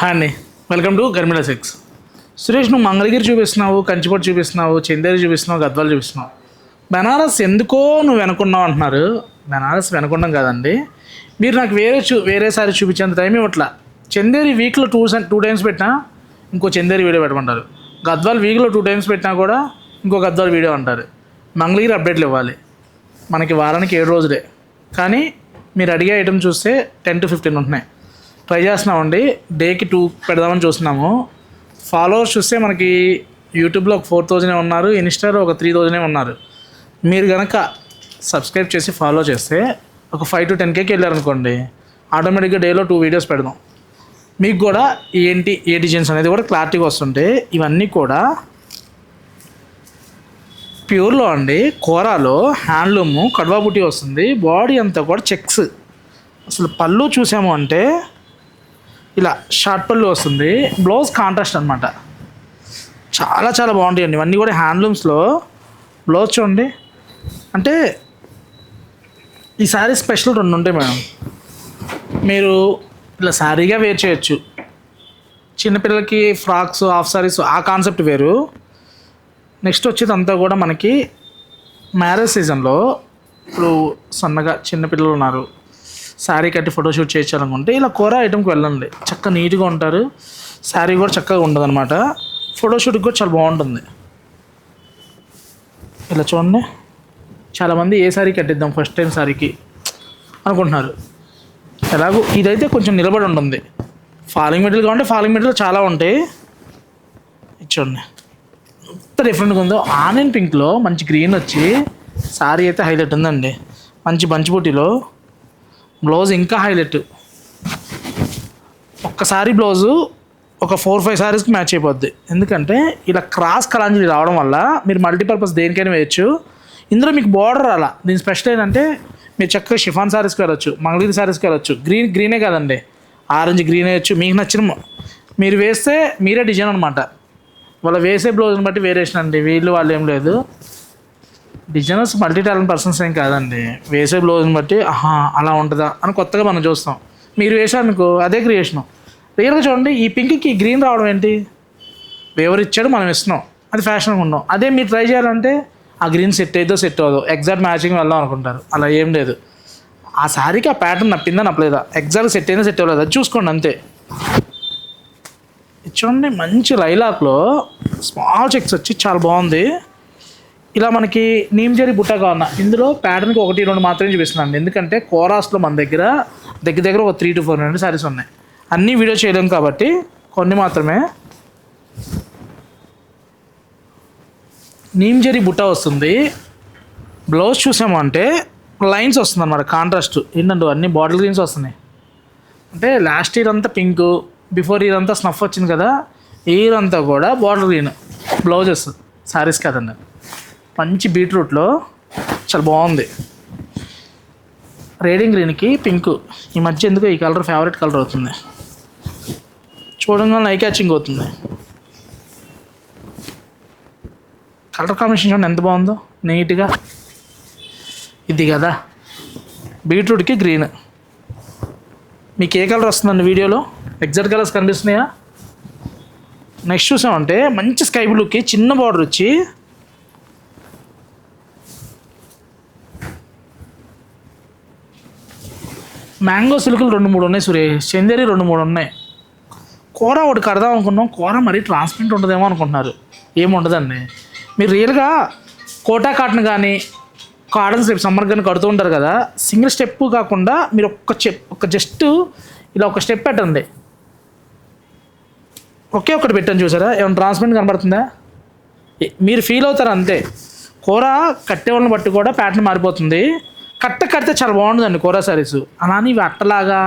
Hi అండి, welcome to గర్మిలా six. Suresh, నువ్వు మంగళగిరి చూపిస్తున్నావు, కంచిపట్టు చూపిస్తున్నావు, చందేరి చూపిస్తున్నావు, గద్వాలు చూపిస్తున్నావు. బెనారస్ ఎందుకో నువ్వు వెనుకున్నావు అంటున్నారు. బెనారస్ వెనుకున్నాం కదండి, మీరు నాకు వేరే సారి చూపించేంత టైం ఇవ్వట్లా. చందేరి వీక్లో టూ టైమ్స్ పెట్టినా ఇంకో చందేరి వీడియో పెట్టమంటారు. గద్వాలు వీక్లో 2 times పెట్టినా కూడా ఇంకో గద్వాలు వీడియో అంటారు. మంగళగిరి అప్డేట్లు ఇవ్వాలి. మనకి వారానికి 7 రోజులే, కానీ మీరు అడిగే ఐటమ్ చూస్తే 10 to 15 ఉంటున్నాయి. ట్రై చేస్తున్నామండి, డేకి 2 పెడదామని చూస్తున్నాము. ఫాలోవర్స్ చూస్తే మనకి యూట్యూబ్లో ఒక 4,000 ఉన్నారు, ఇన్స్టాలో ఒక 3,000 ఉన్నారు. మీరు కనుక సబ్స్క్రైబ్ చేసి ఫాలో చేస్తే ఒక 5 to 10Kకి వెళ్ళారనుకోండి, ఆటోమేటిక్గా డేలో 2 వీడియోస్ పెడదాం. మీకు కూడా ఏంటి ఏ డిజైన్స్ అనేది కూడా క్లారిటీగా వస్తుంటే, ఇవన్నీ కూడా ప్యూర్లో అండి, కోరాలో హ్యాండ్లూము కడ్వా బుట్టి వస్తుంది. బాడీ అంతా కూడా చెక్స్. అసలు పళ్ళు చూసాము అంటే ఇలా షార్ట్ పళ్ళు వస్తుంది, బ్లౌజ్ కాంట్రాస్ట్ అనమాట. చాలా చాలా బాగుంటాయండి ఇవన్నీ కూడా హ్యాండ్లూమ్స్లో. బ్లౌజ్ చూడండి, అంటే ఈ శారీ స్పెషల్ 2 ఉంటాయి మేడం. మీరు ఇలా శారీగా వేర్ చేయొచ్చు. చిన్నపిల్లలకి ఫ్రాక్స్, హాఫ్ శారీస్ ఆ కాన్సెప్ట్ వేరు. నెక్స్ట్ వచ్చేది అంతా కూడా మనకి మ్యారేజ్ సీజన్లో, ఇప్పుడు సన్నగా చిన్నపిల్లలు ఉన్నారు, శారీ కట్టి ఫోటోషూట్ చేయించాలనుకుంటే ఇలా కోరా ఐటమ్కి వెళ్ళండి. చక్కగా నీట్గా ఉంటారు, శారీ కూడా చక్కగా ఉండదు అనమాట. ఫోటోషూట్కి కూడా చాలా బాగుంటుంది. ఇలా చూడండి, చాలామంది ఏ శారీ కట్టిద్దాం ఫస్ట్ టైం శారీకి అనుకుంటున్నారు. ఎలాగో ఇదైతే కొంచెం నిలబడి ఉంటుంది. ఫాలింగ్ మెటీరియల్ కావాలంటే ఫాలింగ్ మెటీరియల్ చాలా ఉంటాయి. చూడండి ఎంత డిఫరెంట్గా ఉందో. ఆనియన్ పింక్లో మంచి గ్రీన్ వచ్చి శారీ అయితే హైలైట్ ఉందండి. మంచి బంచి బుట్టిలో బ్లౌజ్ ఇంకా హైలైట్. ఒక్కసారి బ్లౌజు ఒక 4-5 శారీస్కి మ్యాచ్ అయిపోద్ది. ఎందుకంటే ఇలా క్రాస్ కలాంజలి రావడం వల్ల మీరు మల్టీపర్పస్ దేనికైనా వేయచ్చు. ఇందులో మీకు బార్డర్ అలా. దీని స్పెషల్ ఏంటంటే మీరు చక్కగా షిఫాన్ శారీస్కి వెళ్ళొచ్చు, మంగళగిరి శారీస్కి వెళ్ళొచ్చు. గ్రీనే కాదండి, ఆరెంజ్ గ్రీన్ వేయచ్చు. మీకు నచ్చిన మీరు వేస్తే మీరే డిజైన్ అనమాట. వాళ్ళు వేసే బ్లౌజ్ని బట్టి వేరియేషన్ అండి, వాళ్ళు ఏం లేదు. డిజైనర్స్ మల్టీ టాలెంట్ పర్సన్స్ ఏం కాదండి. వేసే బ్లౌజ్ని బట్టి అలా ఉంటుందా అని కొత్తగా మనం చూస్తాం. మీరు వేసారనుకో అదే క్రియేషను. రియల్గా చూడండి, ఈ పింక్కి గ్రీన్ రావడం ఏంటి? ఎవరు ఇచ్చాడు, మనం ఇస్తున్నాం, అది ఫ్యాషన్గా ఉన్నాం. అదే మీరు ట్రై చేయాలంటే ఆ గ్రీన్ సెట్ అయ్యిదో సెట్ అవ్వదు, ఎగ్జాక్ట్ మ్యాచింగ్ వెళ్దాం అనుకుంటారు. అలా ఏం లేదు. ఆ శారీకి ఆ ప్యాటర్న్ నప్పిందా నప్పలేదా, ఎగ్జాక్ట్ సెట్ అయిందా సెట్ అవ్వలేదు, అది చూసుకోండి అంతే. చూడండి, మంచి లైలాక్లో స్మాల్ చెక్స్ వచ్చి చాలా బాగుంది. ఇలా మనకి నీమ్జరీ బుట్ట కావాలన్నా ఇందులో ప్యాటర్న్కి 1-2 మాత్రమే చూపిస్తున్నాను. ఎందుకంటే కోరాస్లో మన దగ్గర ఒక 3 to 4 శారీస్ ఉన్నాయి. అన్నీ వీడియో చేయలేము కాబట్టి కొన్ని మాత్రమే. నీమ్జరీ బుట్ట వస్తుంది. బ్లౌజ్ చూసాము అంటే లైన్స్ వస్తుంది అన్నమాట, కాంట్రాస్ట్. ఏంటంటే అన్నీ బాటిల్ గ్రీన్స్ వస్తున్నాయి. అంటే లాస్ట్ ఇయర్ అంతా పింక్, బిఫోర్ ఇయర్ అంతా స్నఫ్ వచ్చింది కదా, ఇయర్ అంతా కూడా బాటిల్ గ్రీన్ బ్లౌజెస్ శారీస్ కదండి. మంచి బీట్రూట్లో చాలా బాగుంది. రేడింగ్ గ్రీన్కి పింక్ ఈ మధ్య ఎందుకో ఈ కలర్ ఫేవరెట్ కలర్ అవుతుంది. చూడంగానే ఐ క్యాచింగ్ అవుతుంది. కలర్ కాంబినేషన్ చూడండి ఎంత బాగుందో, నీట్గా. ఇది కదా బీట్రూట్కి గ్రీన్. మీకు ఏ కలర్ వస్తుందండి వీడియోలో? ఎగ్జాక్ట్ కలర్స్ కనిపిస్తున్నాయా? నెక్స్ట్ చూసామంటే మంచి స్కై బ్లూకి చిన్న బార్డర్ వచ్చి మ్యాంగో సిల్కులు 2-3 ఉన్నాయి సురేష్, చందేరి 2-3 ఉన్నాయి. కూర ఒకటి కడదాం అనుకున్నాం, కూర మరీ ట్రాన్స్పరెంట్ ఉంటుందేమో అనుకుంటున్నారు. ఏముండదండి. మీరు రియల్గా కోటా కాటన్ కానీ కాటన్ స్టెప్ సమ్మర్ కానీ కడుతూ ఉంటారు కదా, సింగిల్ స్టెప్ కాకుండా మీరు జస్ట్ ఇలా ఒక స్టెప్ పెట్టండి. ఒకటి పెట్టండి, చూసారా ఏమైనా ట్రాన్స్పరెంట్ కనబడుతుందా? మీరు ఫీల్ అవుతారు అంతే. కూర కట్టే వాళ్ళని బట్టి కూడా ప్యాటర్న్ మారిపోతుంది. కడితే చాలా బాగుంటుందండి కోరా శారీస్. అలానే ఇవి అట్టలాగా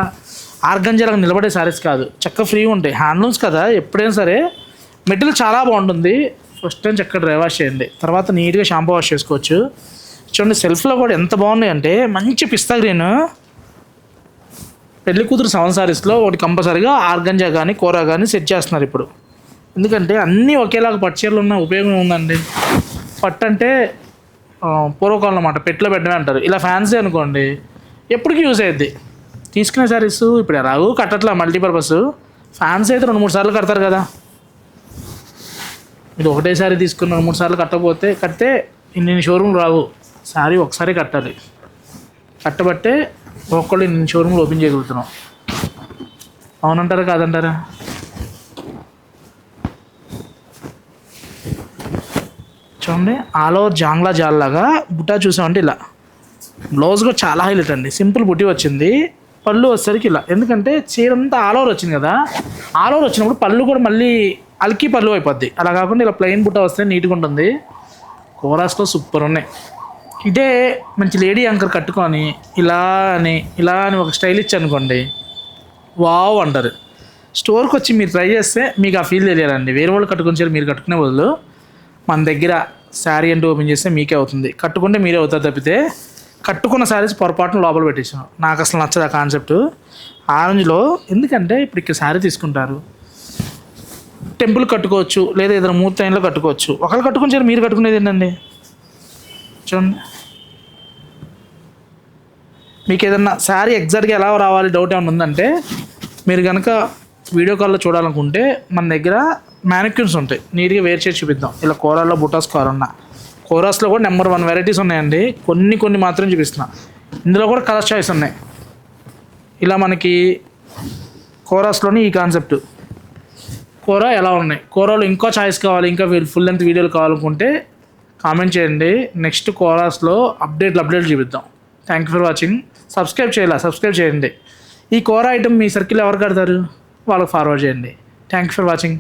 ఆర్గంజాలాగా నిలబడే శారీస్ కాదు, చక్కగా ఫ్రీగా ఉంటాయి. హ్యాండ్లూమ్స్ కదా, ఎప్పుడైనా సరే మెటీరియల్ చాలా బాగుంటుంది. ఫస్ట్ టైం చక్కగా డ్రై వాష్ చేయండి, తర్వాత నీట్గా షాంపూ వాష్ చేసుకోవచ్చు. చూడండి సెల్ఫ్లో కూడా ఎంత బాగున్నాయి అంటే మంచి పిస్తా గ్రీన్. పెళ్లి కూతురు 7 శారీస్లో ఒకటి కంపల్సరీగా ఆర్గంజా కానీ కోరా కానీ సెట్ చేస్తున్నారు ఇప్పుడు. ఎందుకంటే అన్నీ ఒకేలాగా పట్టు చీరలు ఉన్న ఉపయోగం ఉందండి. పట్టు అంటే పూర్వకాలం అన్నమాట, పెట్టులో పెట్టడమే అంటారు. ఇలా ఫ్యాన్సీ అనుకోండి ఎప్పటికీ యూజ్ అయ్యిద్ది. తీసుకునే శారీస్ ఇప్పుడు ఎలాగో కట్టట్లా మల్టీపర్పస్, ఫ్యాన్స్ అయితే 2-3 సార్లు కడతారు కదా. మీరు ఒకటేసారి తీసుకుని 2-3 సార్లు కడితే ఇన్ని షోరూమ్ రావు. సారీ ఒకసారి కట్టాలి. కట్టబట్టే ఒక్కళ్ళు ఇన్ని షోరూమ్లు ఓపెన్ చేయగలుగుతున్నాం. అవునంటారా కాదంటారా? చూడండి ఆల్ ఓవర్ జాంగ్లా జాల్లాగా బుట్టా చూసామంటే ఇలా. బ్లౌజ్ కూడా చాలా హైలైట్ అండి. సింపుల్ బుట్టి వచ్చింది. పళ్ళు వచ్చేసరికి ఇలా, ఎందుకంటే చీర అంతా ఆల్ ఓవర్ వచ్చింది కదా. ఆల్ ఓవర్ వచ్చినప్పుడు పళ్ళు కూడా మళ్ళీ అల్కి పళ్ళు అయిపోద్ది. అలా కాకుండా ఇలా ప్లెయిన్ బుట్ట వస్తే నీట్గా ఉంటుంది. కోరాస్లో సూపర్ ఉన్నాయి. ఇదే మంచి లేడీ యాంకర్ కట్టుకొని ఇలా అని ఒక స్టైల్ ఇచ్చి అనుకోండి, వావ్ అంటారు. స్టోర్కి వచ్చి మీరు ట్రై చేస్తే మీకు ఆ ఫీల్ తెలియాలండి. వేరే వాళ్ళు కట్టుకొని మీరు కట్టుకునే బదులు మన దగ్గర శారీ అంటే ఓపెన్ చేస్తే మీకే అవుతుంది. కట్టుకుంటే మీరే అవుతారు తప్పితే కట్టుకున్న శారీస్ పొరపాటున లోపల పెట్టేసాను. నాకు అసలు నచ్చదు ఆ కాన్సెప్ట్. ఆరెంజ్లో ఎందుకంటే ఇప్పుడు ఇక్కడ శారీ తీసుకుంటారు, టెంపుల్ కట్టుకోవచ్చు, లేదా ఏదైనా మూర్తైన్లో కట్టుకోవచ్చు. ఒకళ్ళు కట్టుకుని సరే మీరు కట్టుకునేది ఏంటండి? చూడండి, మీకు ఏదన్నా శారీ ఎగ్జాక్ట్గా ఎలా రావాలి డౌట్ ఏమైనా ఉందంటే మీరు కనుక వీడియో కాల్లో చూడాలనుకుంటే మన దగ్గర మ్యానిక్యూన్స్ ఉంటాయి. నీట్గా వేర్ చేసి చూపిద్దాం. ఇలా కోరాల్లో బుటాస్ కోరాస్లో కూడా నెంబర్ 1 వెరైటీస్ ఉన్నాయండి. కొన్ని మాత్రం చూపిస్తున్నా. ఇందులో కూడా కలర్ చాయిస్ ఉన్నాయి. ఇలా మనకి కోరాస్లోని ఈ కాన్సెప్ట్ కోరా ఎలా ఉన్నాయి. కోరాలో ఇంకా చాయిస్ కావాలి, ఇంకా ఫుల్ లెంత్ వీడియోలు కావాలనుకుంటే కామెంట్ చేయండి. నెక్స్ట్ కోరాస్లో అప్డేట్లు చూపిద్దాం. Thank you for watching. Subscribe చేయండి. ఈ కోరా ఐటమ్ మీ సర్కిల్ ఎవరు కడతారు వాళ్ళకి ఫార్వర్డ్ చేయండి. Thank you for watching.